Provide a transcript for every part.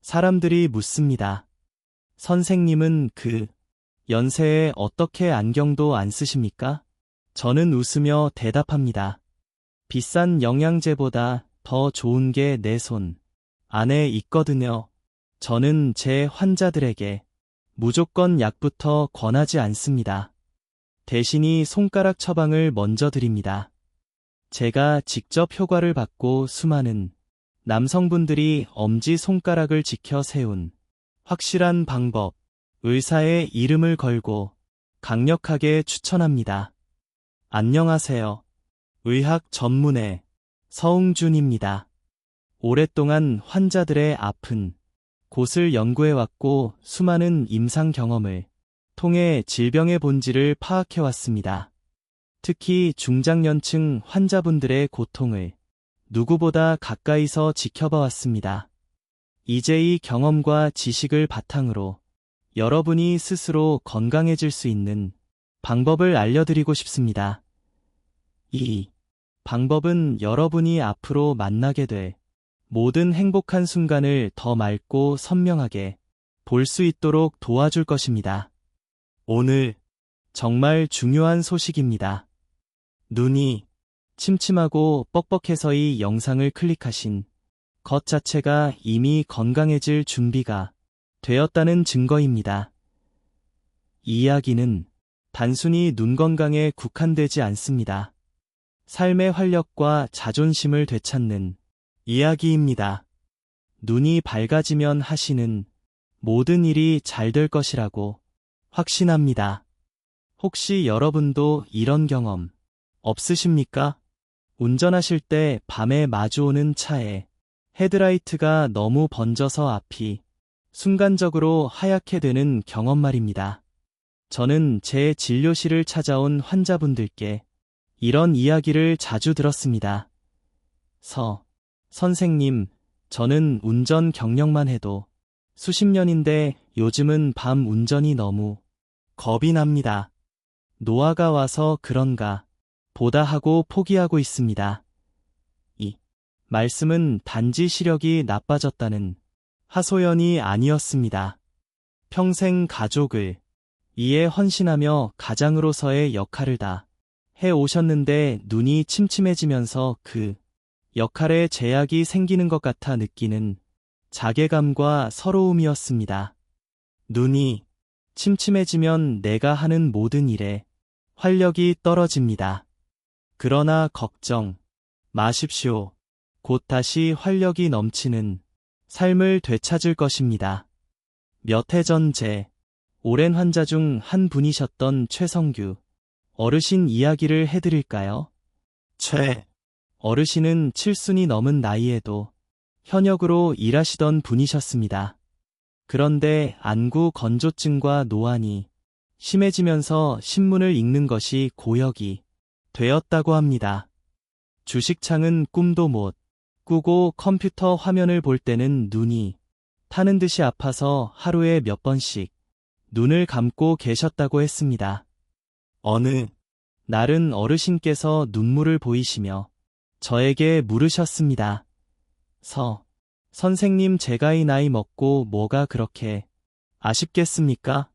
사람들이 묻습니다. 선생님은 그 연세에 어떻게 안경도 안 쓰십니까? 저는 웃으며 대답합니다. 비싼 영양제보다 더 좋은 게 내 손 안에 있거든요. 저는 제 환자들에게 무조건 약부터 권하지 않습니다. 대신이 손가락 처방을 먼저 드립니다. 제가 직접 효과를 받고 수많은 남성분들이 엄지손가락을 지켜 세운 확실한 방법, 의사의 이름을 걸고 강력하게 추천합니다. 안녕하세요. 의학 전문의 서웅준입니다. 오랫동안 환자들의 아픈 곳을 연구해왔고 수많은 임상 경험을 통해 질병의 본질을 파악해왔습니다. 특히 중장년층 환자분들의 고통을 누구보다 가까이서 지켜봐왔습니다. 이제 이 경험과 지식을 바탕으로 여러분이 스스로 건강해질 수 있는 방법을 알려드리고 싶습니다. 이 방법은 여러분이 앞으로 만나게 될 모든 행복한 순간을 더 맑고 선명하게 볼 수 있도록 도와줄 것입니다. 오늘 정말 중요한 소식입니다. 눈이 침침하고 뻑뻑해서 이 영상을 클릭하신 것 자체가 이미 건강해질 준비가 되었다는 증거입니다. 이 이야기는 단순히 눈 건강에 국한되지 않습니다. 삶의 활력과 자존심을 되찾는 이야기입니다. 눈이 밝아지면 하시는 모든 일이 잘 될 것이라고 확신합니다. 혹시 여러분도 이런 경험 없으십니까? 운전하실 때 밤에 마주오는 차에 헤드라이트가 너무 번져서 앞이 순간적으로 하얗게 되는 경험 말입니다. 저는 제 진료실을 찾아온 환자분들께 이런 이야기를 자주 들었습니다. 선생님, 저는 운전 경력만 해도 수십 년인데 요즘은 밤 운전이 너무 겁이 납니다. 노화가 와서 그런가 보다 하고 포기하고 있습니다. 이 말씀은 단지 시력이 나빠졌다는 하소연이 아니었습니다. 평생 가족을 이에 헌신하며 가장으로서의 역할을 다 해오셨는데 눈이 침침해지면서 그 역할에 제약이 생기는 것 같아 느끼는 자괴감과 서러움이었습니다. 눈이 침침해지면 내가 하는 모든 일에 활력이 떨어집니다. 그러나 걱정 마십시오. 곧 다시 활력이 넘치는 삶을 되찾을 것입니다. 몇 해 전 제 오랜 환자 중 한 분이셨던 최성규 어르신 이야기를 해드릴까요? 어르신은 7순이 넘은 나이에도 현역으로 일하시던 분이셨습니다. 그런데 안구 건조증과 노안이 심해지면서 신문을 읽는 것이 고역이 되었다고 합니다. 주식창은 꿈도 못 꾸고 컴퓨터 화면을 볼 때는 눈이 타는 듯이 아파서 하루에 몇 번씩 눈을 감고 계셨다고 했습니다. 어느 날은 어르신께서 눈물을 보이시며 저에게 물으셨습니다. 선생님, 제가 이 나이 먹고 뭐가 그렇게 아쉽겠습니까?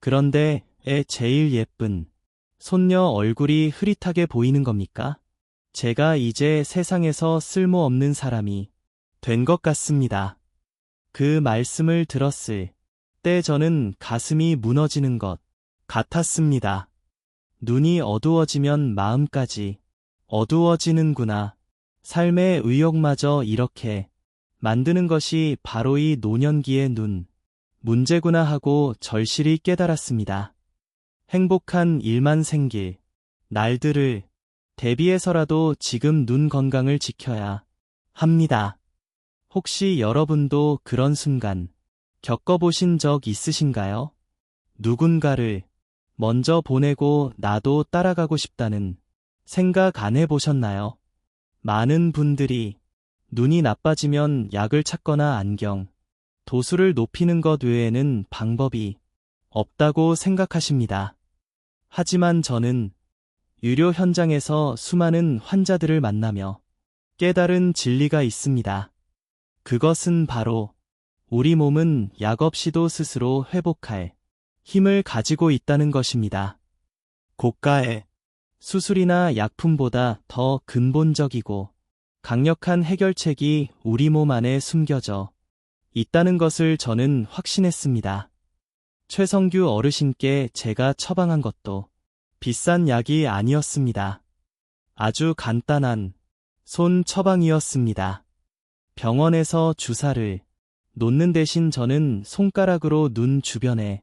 그런데 제일 예쁜 손녀 얼굴이 흐릿하게 보이는 겁니까? 제가 이제 세상에서 쓸모없는 사람이 된 것 같습니다. 그 말씀을 들었을 때 저는 가슴이 무너지는 것 같았습니다. 눈이 어두워지면 마음까지 어두워지는구나. 삶의 의욕마저 이렇게 만드는 것이 바로 이 노년기의 눈 문제구나 하고 절실히 깨달았습니다. 행복한 일만 생길 날들을 대비해서라도 지금 눈 건강을 지켜야 합니다. 혹시 여러분도 그런 순간 겪어보신 적 있으신가요? 누군가를 먼저 보내고 나도 따라가고 싶다는 생각 안 해보셨나요? 많은 분들이 눈이 나빠지면 약을 찾거나 안경, 도수를 높이는 것 외에는 방법이 없다고 생각하십니다. 하지만 저는 유료 현장에서 수많은 환자들을 만나며 깨달은 진리가 있습니다. 그것은 바로 우리 몸은 약 없이도 스스로 회복할 힘을 가지고 있다는 것입니다. 고가의 수술이나 약품보다 더 근본적이고 강력한 해결책이 우리 몸 안에 숨겨져 있다는 것을 저는 확신했습니다. 최성규 어르신께 제가 처방한 것도 비싼 약이 아니었습니다. 아주 간단한 손 처방이었습니다. 병원에서 주사를 놓는 대신 저는 손가락으로 눈 주변에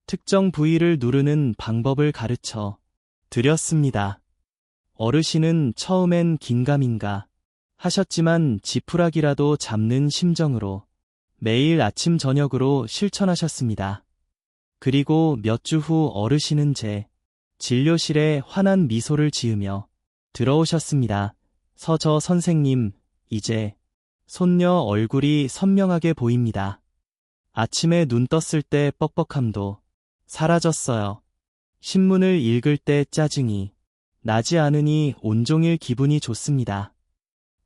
특정 부위를 누르는 방법을 가르쳐 드렸습니다. 어르신은 처음엔 긴가민가 하셨지만 지푸라기라도 잡는 심정으로 매일 아침 저녁으로 실천하셨습니다. 그리고 몇 주 후 어르신은 제 진료실에 환한 미소를 지으며 들어오셨습니다. 저 선생님, 이제 손녀 얼굴이 선명하게 보입니다. 아침에 눈 떴을 때 뻑뻑함도 사라졌어요. 신문을 읽을 때 짜증이 나지 않으니 온종일 기분이 좋습니다.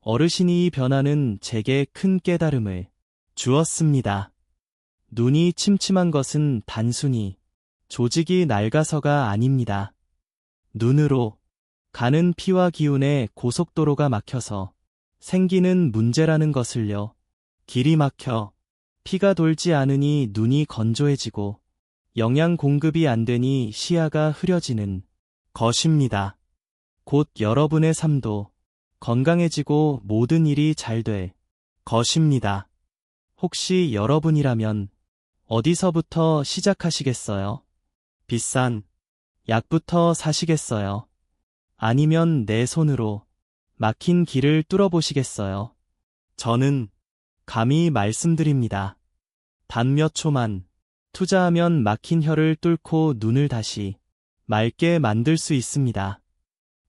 어르신이 이 변화는 제게 큰 깨달음을 주었습니다. 눈이 침침한 것은 단순히 조직이 낡아서가 아닙니다. 눈으로 가는 피와 기운의 고속도로가 막혀서 생기는 문제라는 것을요. 길이 막혀 피가 돌지 않으니 눈이 건조해지고 영양 공급이 안 되니 시야가 흐려지는 것입니다. 곧 여러분의 삶도 건강해지고 모든 일이 잘 될 것입니다. 혹시 여러분이라면 어디서부터 시작하시겠어요? 비싼 약부터 사시겠어요? 아니면 내 손으로 막힌 길을 뚫어보시겠어요? 저는 감히 말씀드립니다. 단 몇 초만 투자하면 막힌 혀를 뚫고 눈을 다시 맑게 만들 수 있습니다.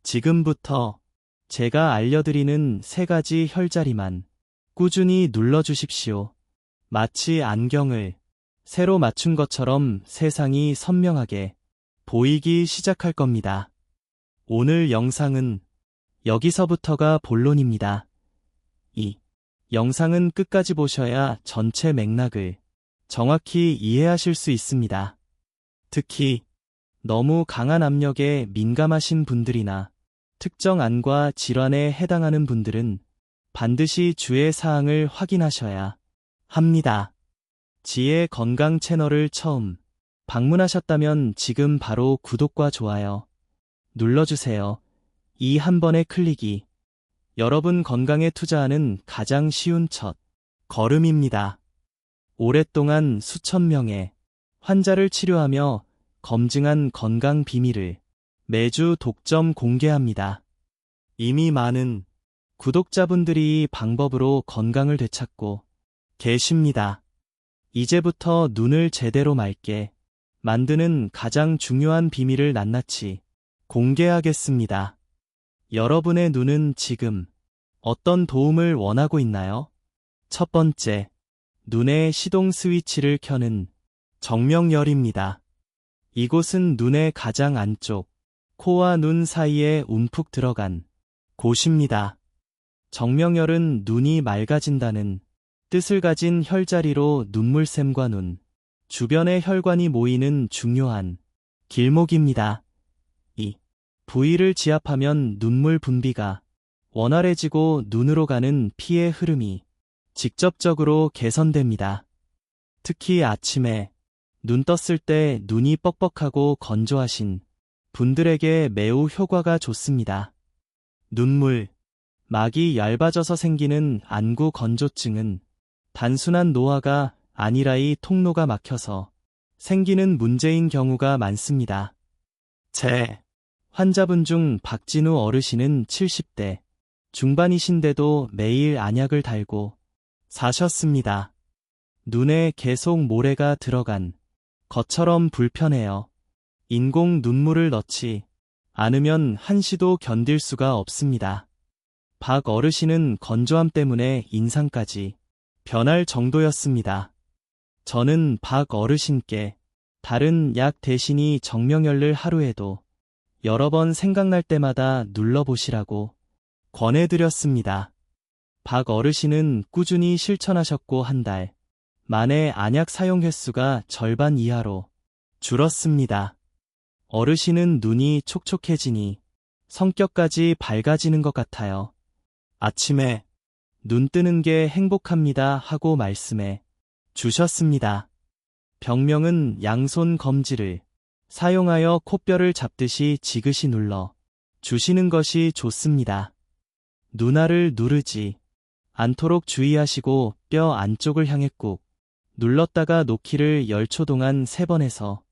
지금부터 제가 알려드리는 3가지 혈자리만 꾸준히 눌러주십시오. 마치 안경을 새로 맞춘 것처럼 세상이 선명하게 보이기 시작할 겁니다. 오늘 영상은 여기서부터가 본론입니다. 이 영상은 끝까지 보셔야 전체 맥락을 정확히 이해하실 수 있습니다. 특히 너무 강한 압력에 민감하신 분들이나 특정 안과 질환에 해당하는 분들은 반드시 주의 사항을 확인하셔야 합니다. 지혜 건강 채널을 처음 방문하셨다면 지금 바로 구독과 좋아요 눌러주세요. 이 한 번의 클릭이 여러분 건강에 투자하는 가장 쉬운 첫 걸음입니다. 오랫동안 수천 명의 환자를 치료하며 검증한 건강 비밀을 매주 독점 공개합니다. 이미 많은 구독자분들이 이 방법으로 건강을 되찾고 계십니다. 이제부터 눈을 제대로 맑게 만드는 가장 중요한 비밀을 낱낱이 공개하겠습니다. 여러분의 눈은 지금 어떤 도움을 원하고 있나요? 첫 번째, 눈의 시동 스위치를 켜는 정명열입니다. 이곳은 눈의 가장 안쪽, 코와 눈 사이에 움푹 들어간 곳입니다. 정명열은 눈이 맑아진다는 뜻을 가진 혈자리로 눈물샘과 눈 주변의 혈관이 모이는 중요한 길목입니다. 이 부위를 지압하면 눈물 분비가 원활해지고 눈으로 가는 피의 흐름이 직접적으로 개선됩니다. 특히 아침에 눈 떴을 때 눈이 뻑뻑하고 건조하신 분들에게 매우 효과가 좋습니다. 눈물, 막이 얇아져서 생기는 안구 건조증은 단순한 노화가 아니라 이 통로가 막혀서 생기는 문제인 경우가 많습니다. 제 환자분 중 박진우 어르신은 70대 중반이신데도 매일 안약을 달고 사셨습니다. 눈에 계속 모래가 들어간 것처럼 불편해요. 인공 눈물을 넣지 않으면 한시도 견딜 수가 없습니다. 박 어르신은 건조함 때문에 인상까지 변할 정도였습니다. 저는 박 어르신께 다른 약 대신이 정명열을 하루에도 여러 번 생각날 때마다 눌러보시라고 권해드렸습니다. 박 어르신은 꾸준히 실천하셨고 한 달 만에 안약 사용 횟수가 절반 이하로 줄었습니다. 어르신은 눈이 촉촉해지니 성격까지 밝아지는 것 같아요. 아침에 눈 뜨는 게 행복합니다 하고 말씀해 주셨습니다. 병명은 양손 검지를 사용하여 콧뼈를 잡듯이 지그시 눌러 주시는 것이 좋습니다. 눈알을 누르지 않도록 주의하시고 뼈 안쪽을 향해 꾹 눌렀다가 놓기를 10초 동안 3번에서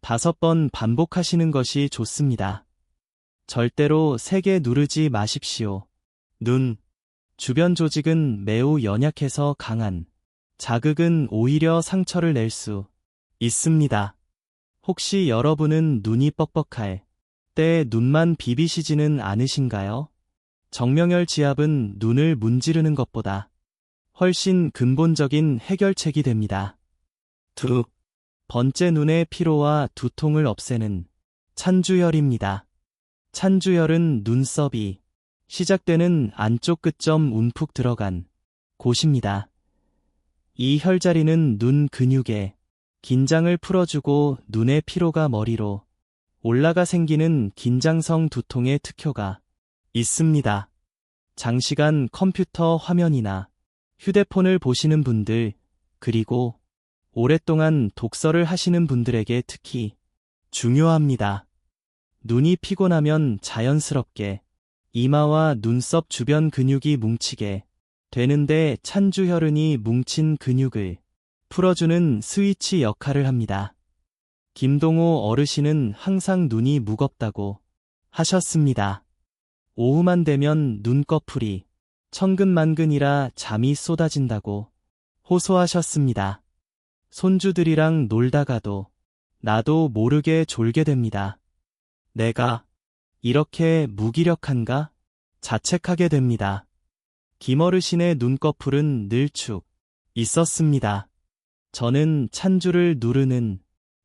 5번 반복하시는 것이 좋습니다. 절대로 세게 누르지 마십시오. 눈 주변 조직은 매우 연약해서 강한 자극은 오히려 상처를 낼 수 있습니다. 혹시 여러분은 눈이 뻑뻑할 때 눈만 비비시지는 않으신가요? 정명열 지압은 눈을 문지르는 것보다 훨씬 근본적인 해결책이 됩니다. 두 번째, 눈의 피로와 두통을 없애는 찬주혈입니다. 찬주혈은 눈썹이 시작되는 안쪽 끝점 움푹 들어간 곳입니다. 이 혈자리는 눈 근육의 긴장을 풀어주고 눈의 피로가 머리로 올라가 생기는 긴장성 두통의 특효가 있습니다. 장시간 컴퓨터 화면이나 휴대폰을 보시는 분들, 그리고 오랫동안 독서를 하시는 분들에게 특히 중요합니다. 눈이 피곤하면 자연스럽게 이마와 눈썹 주변 근육이 뭉치게 되는데 찬주혈흔이 뭉친 근육을 풀어주는 스위치 역할을 합니다. 김동호 어르신은 항상 눈이 무겁다고 하셨습니다. 오후만 되면 눈꺼풀이 천근만근이라 잠이 쏟아진다고 호소하셨습니다. 손주들이랑 놀다가도 나도 모르게 졸게 됩니다. 내가 이렇게 무기력한가? 자책하게 됩니다. 김어르신의 눈꺼풀은 늘 축 있었습니다. 저는 찬주를 누르는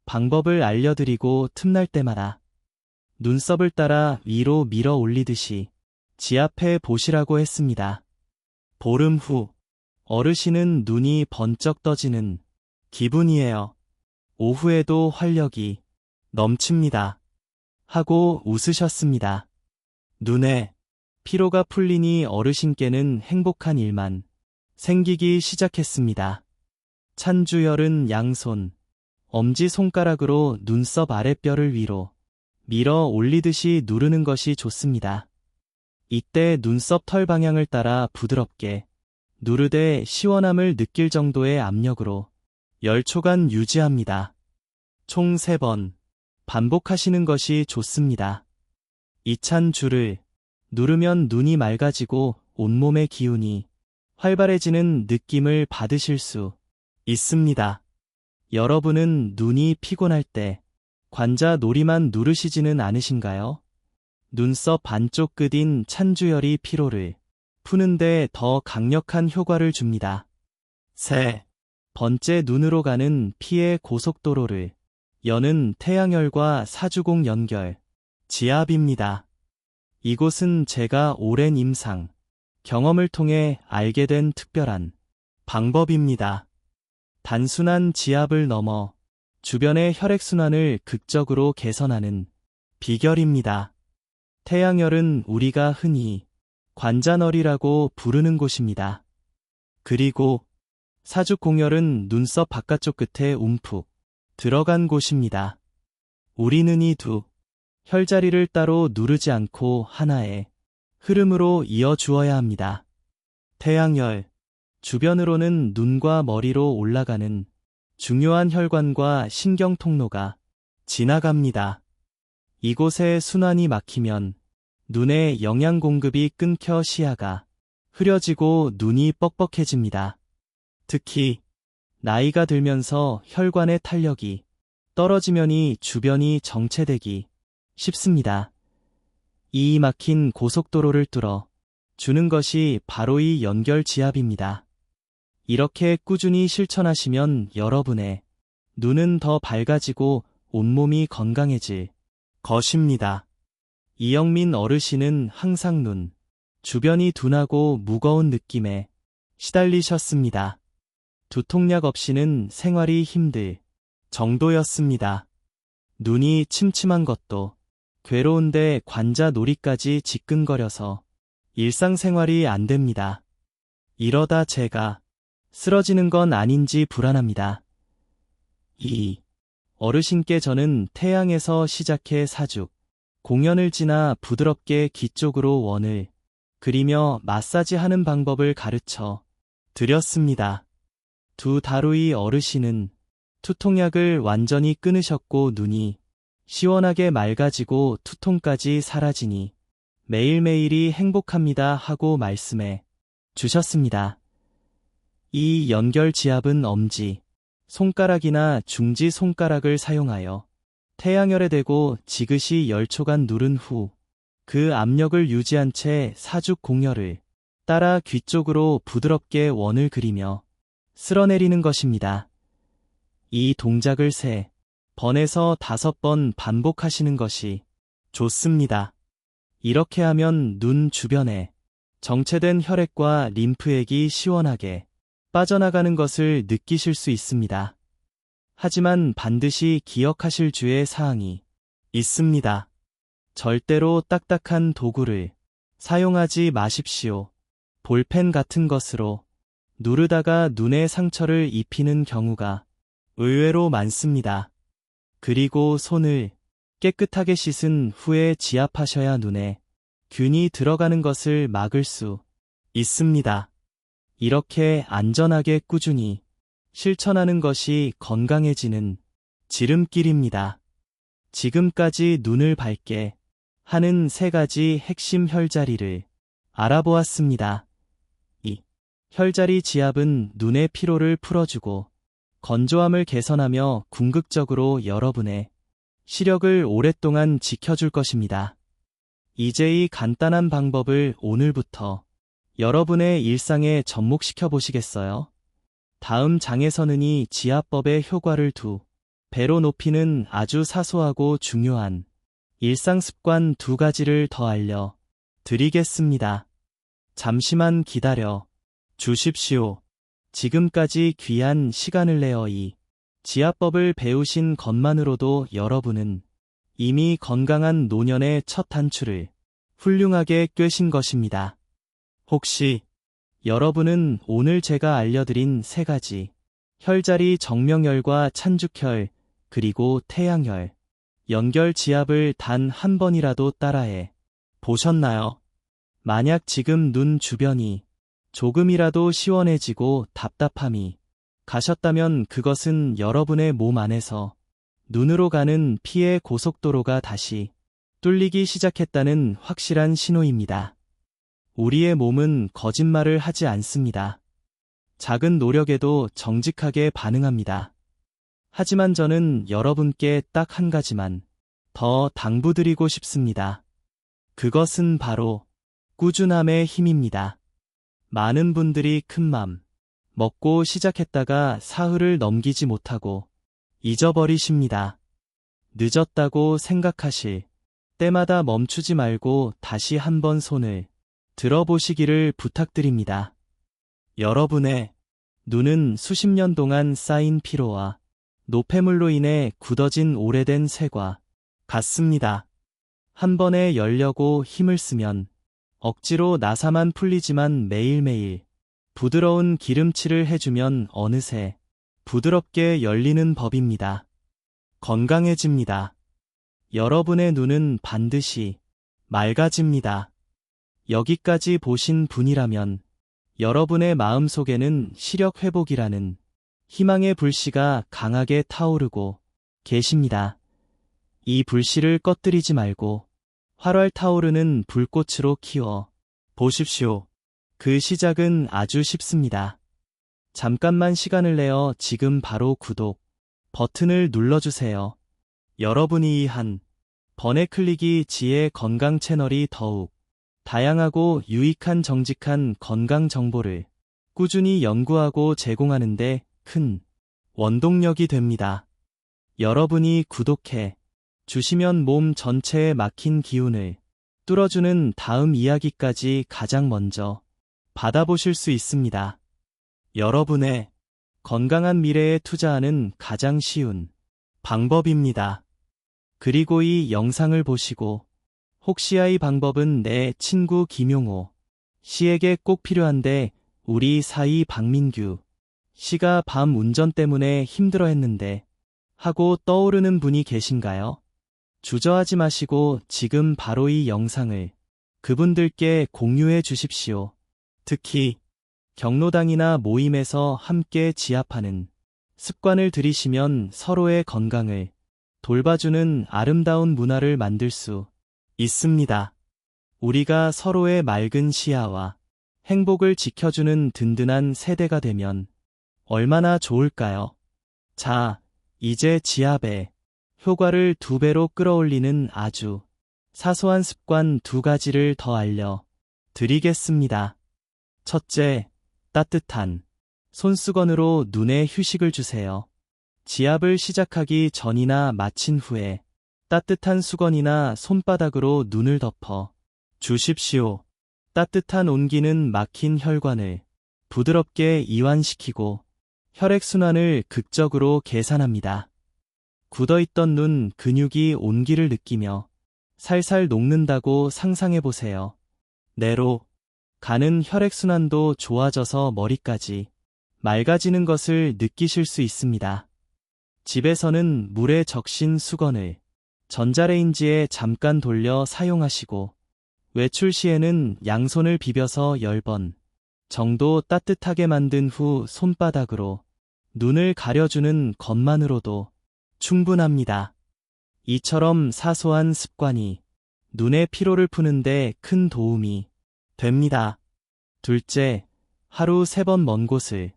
방법을 알려드리고 틈날 때마다 눈썹을 따라 위로 밀어 올리듯이 지압해 보시라고 했습니다. 보름 후 어르신은 눈이 번쩍 떠지는 기분이에요. 오후에도 활력이 넘칩니다. 하고 웃으셨습니다. 눈에 피로가 풀리니 어르신께는 행복한 일만 생기기 시작했습니다. 찬주혈은 양손, 엄지손가락으로 눈썹 아랫뼈를 위로 밀어 올리듯이 누르는 것이 좋습니다. 이때 눈썹 털 방향을 따라 부드럽게 누르되 시원함을 느낄 정도의 압력으로 10초간 유지합니다. 총 3번 반복하시는 것이 좋습니다. 이 찬주를 누르면 눈이 맑아지고 온몸의 기운이 활발해지는 느낌을 받으실 수 있습니다. 여러분은 눈이 피곤할 때 관자 놀이만 누르시지는 않으신가요? 눈썹 안쪽 끝인 찬주혈이 피로를 푸는데 더 강력한 효과를 줍니다. 세 번째, 눈으로 가는 피의 고속도로를 여는 태양혈과 사주공 연결 지압입니다. 이곳은 제가 오랜 임상 경험을 통해 알게 된 특별한 방법입니다. 단순한 지압을 넘어 주변의 혈액순환을 극적으로 개선하는 비결입니다. 태양혈은 우리가 흔히 관자널이라고 부르는 곳입니다. 그리고 사주공혈은 눈썹 바깥쪽 끝에 움푹 들어간 곳입니다. 우리는 이 두 혈자리를 따로 누르지 않고 하나의 흐름으로 이어주어야 합니다. 태양혈 주변으로는 눈과 머리로 올라가는 중요한 혈관과 신경 통로가 지나갑니다. 이곳에 순환이 막히면 눈의 영양 공급이 끊겨 시야가 흐려지고 눈이 뻑뻑해집니다. 특히 나이가 들면서 혈관의 탄력이 떨어지면이 주변이 정체되기 쉽습니다. 이 막힌 고속도로를 뚫어 주는 것이 바로 이 연결 지압입니다. 이렇게 꾸준히 실천하시면 여러분의 눈은 더 밝아지고 온몸이 건강해질 것입니다. 이영민 어르신은 항상 눈 주변이 둔하고 무거운 느낌에 시달리셨습니다. 두통약 없이는 생활이 힘들 정도였습니다. 눈이 침침한 것도 괴로운데 관자 놀이까지 지끈거려서 일상생활이 안 됩니다. 이러다 제가 쓰러지는 건 아닌지 불안합니다. 2. 어르신께 저는 태양에서 시작해 사죽, 공연을 지나 부드럽게 귀 쪽으로 원을 그리며 마사지하는 방법을 가르쳐 드렸습니다. 두 달 후이 어르신은 투통약을 완전히 끊으셨고 눈이 시원하게 맑아지고 투통까지 사라지니 매일매일이 행복합니다 하고 말씀해 주셨습니다. 이 연결지압은 엄지, 손가락이나 중지 손가락을 사용하여 태양열에 대고 지그시 10초간 누른 후 그 압력을 유지한 채 사죽 공열을 따라 귀 쪽으로 부드럽게 원을 그리며 쓸어내리는 것입니다. 이 동작을 3번에서 5번 반복하시는 것이 좋습니다. 이렇게 하면 눈 주변에 정체된 혈액과 림프액이 시원하게 빠져나가는 것을 느끼실 수 있습니다. 하지만 반드시 기억하실 주의 사항이 있습니다. 절대로 딱딱한 도구를 사용하지 마십시오. 볼펜 같은 것으로 누르다가 눈에 상처를 입히는 경우가 의외로 많습니다. 그리고 손을 깨끗하게 씻은 후에 지압하셔야 눈에 균이 들어가는 것을 막을 수 있습니다. 이렇게 안전하게 꾸준히 실천하는 것이 건강해지는 지름길입니다. 지금까지 눈을 밝게 하는 3가지 핵심 혈자리를 알아보았습니다. 2. 혈자리 지압은 눈의 피로를 풀어주고 건조함을 개선하며 궁극적으로 여러분의 시력을 오랫동안 지켜줄 것입니다. 이제 이 간단한 방법을 오늘부터 여러분의 일상에 접목시켜 보시겠어요? 다음 장에서는 이 지압법의 효과를 2배로 높이는 아주 사소하고 중요한 일상습관 2가지를 더 알려 드리겠습니다. 잠시만 기다려 주십시오. 지금까지 귀한 시간을 내어 이 지압법을 배우신 것만으로도 여러분은 이미 건강한 노년의 첫 단추를 훌륭하게 꿰신 것입니다. 혹시 여러분은 오늘 제가 알려드린 3가지 혈자리 정명혈과 찬죽혈 그리고 태양혈 연결 지압을 단 한 번이라도 따라해 보셨나요? 만약 지금 눈 주변이 조금이라도 시원해지고 답답함이 가셨다면 그것은 여러분의 몸 안에서 눈으로 가는 피의 고속도로가 다시 뚫리기 시작했다는 확실한 신호입니다. 우리의 몸은 거짓말을 하지 않습니다. 작은 노력에도 정직하게 반응합니다. 하지만 저는 여러분께 딱 한 가지만 더 당부드리고 싶습니다. 그것은 바로 꾸준함의 힘입니다. 많은 분들이 큰맘 먹고 시작했다가 사흘을 넘기지 못하고 잊어버리십니다. 늦었다고 생각하실 때마다 멈추지 말고 다시 한번 손을 들어보시기를 부탁드립니다. 여러분의 눈은 수십 년 동안 쌓인 피로와 노폐물로 인해 굳어진 오래된 쇠과 같습니다. 한 번에 열려고 힘을 쓰면 억지로 나사만 풀리지만 매일매일 부드러운 기름칠을 해주면 어느새 부드럽게 열리는 법입니다. 건강해집니다. 여러분의 눈은 반드시 맑아집니다. 여기까지 보신 분이라면 여러분의 마음속에는 시력 회복이라는 희망의 불씨가 강하게 타오르고 계십니다. 이 불씨를 꺼뜨리지 말고 활활 타오르는 불꽃으로 키워 보십시오. 그 시작은 아주 쉽습니다. 잠깐만 시간을 내어 지금 바로 구독 버튼을 눌러주세요. 여러분이 이 한 번의 클릭이 지혜 건강 채널이 더욱 다양하고 유익한 정직한 건강 정보를 꾸준히 연구하고 제공하는데 큰 원동력이 됩니다. 여러분이 구독해 주시면 몸 전체에 막힌 기운을 뚫어주는 다음 이야기까지 가장 먼저 받아보실 수 있습니다. 여러분의 건강한 미래에 투자하는 가장 쉬운 방법입니다. 그리고 이 영상을 보시고 혹시야 이 방법은 내 친구 김용호 씨에게 꼭 필요한데 우리 사이 박민규 씨가 밤 운전 때문에 힘들어 했는데 하고 떠오르는 분이 계신가요? 주저하지 마시고 지금 바로 이 영상을 그분들께 공유해 주십시오. 특히 경로당이나 모임에서 함께 지압하는 습관을 들이시면 서로의 건강을 돌봐주는 아름다운 문화를 만들 수 있습니다. 우리가 서로의 맑은 시야와 행복을 지켜주는 든든한 세대가 되면 얼마나 좋을까요? 자, 이제 지압의 효과를 2배로 끌어올리는 아주 사소한 습관 2가지를 더 알려드리겠습니다. 첫째, 따뜻한 손수건으로 눈에 휴식을 주세요. 지압을 시작하기 전이나 마친 후에 따뜻한 수건이나 손바닥으로 눈을 덮어 주십시오. 따뜻한 온기는 막힌 혈관을 부드럽게 이완시키고 혈액순환을 극적으로 개선합니다. 굳어있던 눈 근육이 온기를 느끼며 살살 녹는다고 상상해보세요. 뇌로 가는 혈액순환도 좋아져서 머리까지 맑아지는 것을 느끼실 수 있습니다. 집에서는 물에 적신 수건을 전자레인지에 잠깐 돌려 사용하시고 외출 시에는 양손을 비벼서 10번 정도 따뜻하게 만든 후 손바닥으로 눈을 가려주는 것만으로도 충분합니다. 이처럼 사소한 습관이 눈의 피로를 푸는데 큰 도움이 됩니다. 둘째, 하루 3번 먼 곳을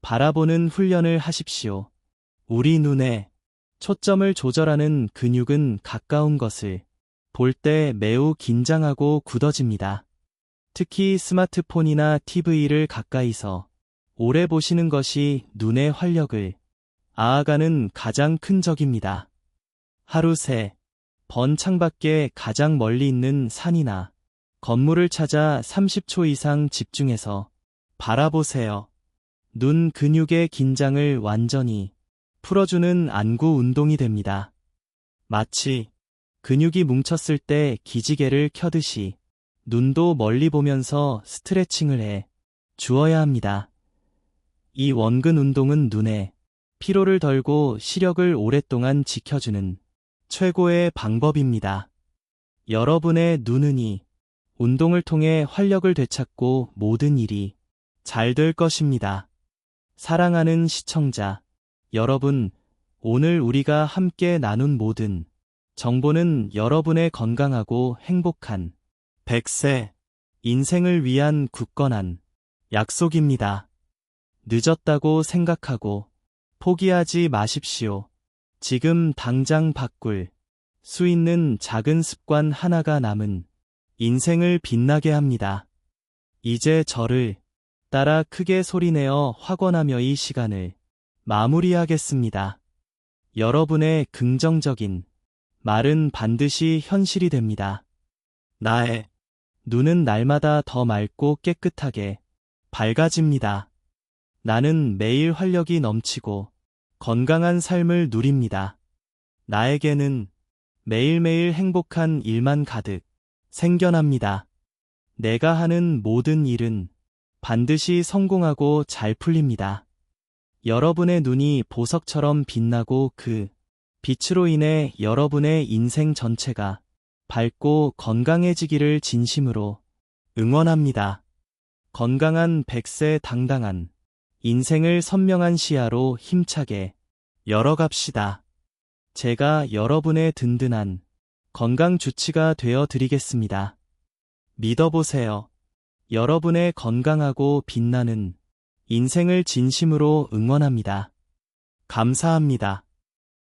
바라보는 훈련을 하십시오. 우리 눈의 초점을 조절하는 근육은 가까운 것을 볼 때 매우 긴장하고 굳어집니다. 특히 스마트폰이나 TV를 가까이서 오래 보시는 것이 눈의 활력을 아아가는 가장 큰 적입니다. 하루 3번 창밖에 가장 멀리 있는 산이나 건물을 찾아 30초 이상 집중해서 바라보세요. 눈 근육의 긴장을 완전히 풀어주는 안구 운동이 됩니다. 마치 근육이 뭉쳤을 때 기지개를 켜듯이 눈도 멀리 보면서 스트레칭을 해 주어야 합니다. 이 원근 운동은 눈의 피로를 덜고 시력을 오랫동안 지켜주는 최고의 방법입니다. 여러분의 눈은 이 운동을 통해 활력을 되찾고 모든 일이 잘 될 것입니다. 사랑하는 시청자 여러분, 오늘 우리가 함께 나눈 모든 정보는 여러분의 건강하고 행복한 100세 인생을 위한 굳건한 약속입니다. 늦었다고 생각하고 포기하지 마십시오. 지금 당장 바꿀 수 있는 작은 습관 하나가 남은 인생을 빛나게 합니다. 이제 저를 따라 크게 소리내어 확언하며 이 시간을 마무리하겠습니다. 여러분의 긍정적인 말은 반드시 현실이 됩니다. 나의 눈은 날마다 더 맑고 깨끗하게 밝아집니다. 나는 매일 활력이 넘치고 건강한 삶을 누립니다. 나에게는 매일매일 행복한 일만 가득 생겨납니다. 내가 하는 모든 일은 반드시 성공하고 잘 풀립니다. 여러분의 눈이 보석처럼 빛나고 그 빛으로 인해 여러분의 인생 전체가 밝고 건강해지기를 진심으로 응원합니다. 건강한 100세 당당한 인생을 선명한 시야로 힘차게 열어갑시다. 제가 여러분의 든든한 건강 주치가 되어 드리겠습니다. 믿어보세요. 여러분의 건강하고 빛나는 인생을 진심으로 응원합니다. 감사합니다.